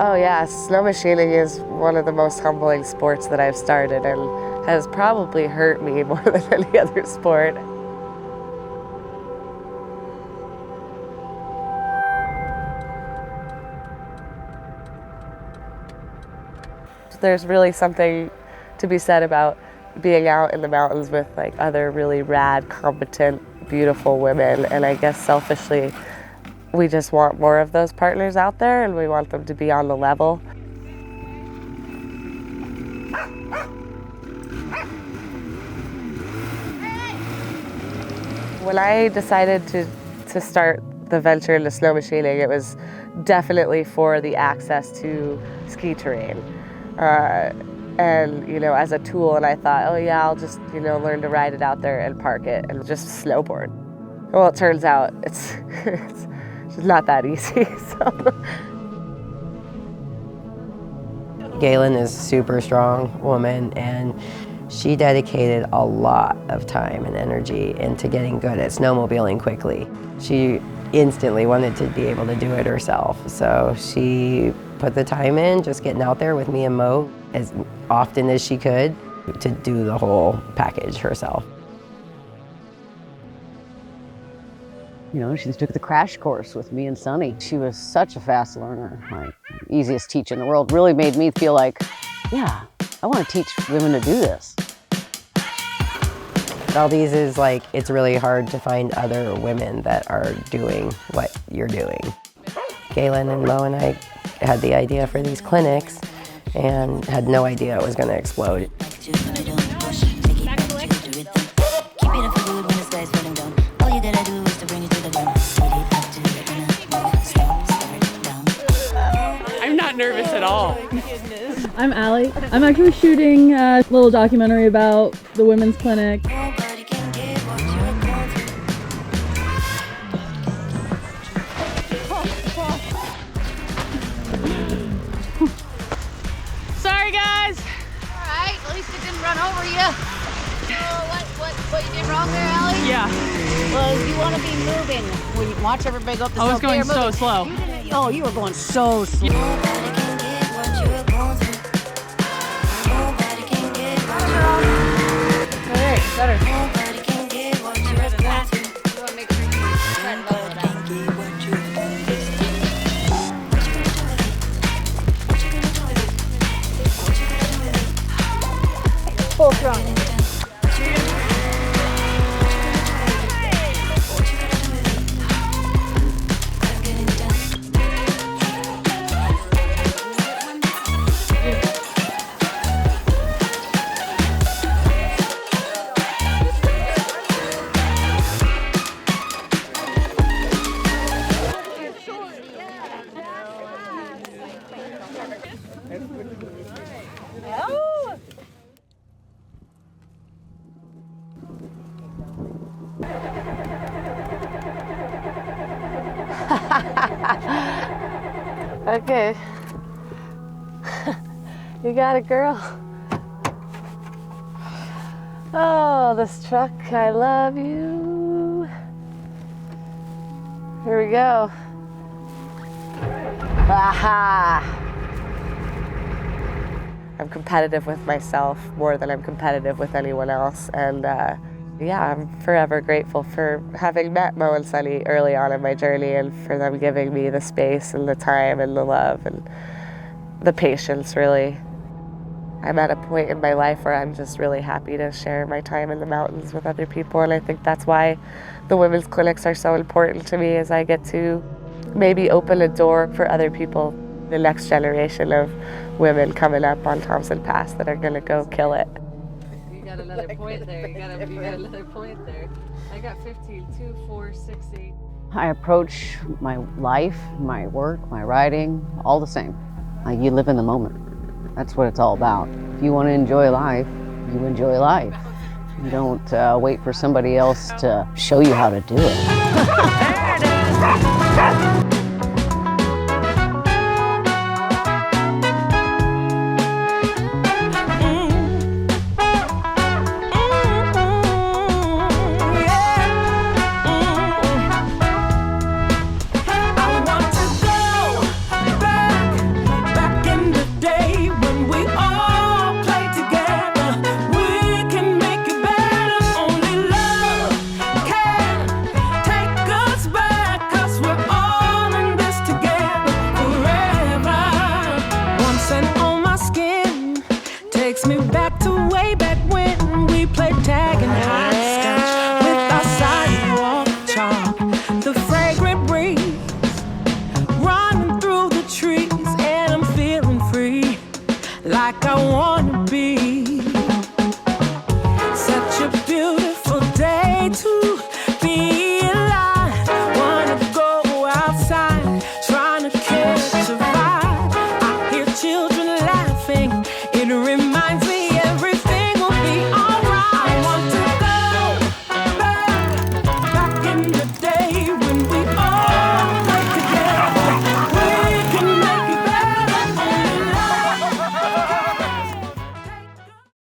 Oh yeah, snow machining is one of the most humbling sports that I've started and has probably hurt me more than any other sport. There's really something to be said about being out in the mountains with like other really rad, competent, beautiful women, and I guess selfishly we just want more of those partners out there and we want them to be on the level. When I decided to start the venture into snow machining, it was definitely for the access to ski terrain. And, you know, as a tool, and I thought, oh yeah, I'll just, you know, learn to ride it out there and park it and just snowboard. Well, it turns out it's not that easy, so. Galen is a super strong woman, and she dedicated a lot of time and energy into getting good at snowmobiling quickly. She instantly wanted to be able to do it herself, so she put the time in, just getting out there with me and Mo as often as she could to do the whole package herself. You know, she took the crash course with me and Sunny. She was such a fast learner, like easiest teacher in the world. Really made me feel like, yeah, I want to teach women to do this. Valdez is like, it's really hard to find other women that are doing what you're doing. Galen and Mo and I had the idea for these clinics and had no idea it was going to explode. I'm not nervous at all. I'm Allie. I'm actually shooting a little documentary about the women's clinic. Sorry, guys. All right, at least it didn't run over you. So what you did wrong there, Allie? Yeah. Well, you want to be moving when you watch everybody go up the slope. I was going so slow. Oh, you were going so slow. All right, better. Full throttle. Okay. You got it, girl. Oh, this truck, I love you. Here we go. Aha! I'm competitive with myself more than I'm competitive with anyone else, and yeah, I'm forever grateful for having met Mo and Sunny early on in my journey and for them giving me the space and the time and the love and the patience, really. I'm at a point in my life where I'm just really happy to share my time in the mountains with other people, and I think that's why the women's clinics are so important to me, as I get to maybe open a door for other people, the next generation of women coming up on Thompson Pass that are gonna go kill it. You got another point there. You got another point there. I got 15, 2, 4, 6, 8. I approach my life, my work, my writing, all the same. Like, you live in the moment. That's what it's all about. If you want to enjoy life, you enjoy life. You don't wait for somebody else to show you how to do it. There it is.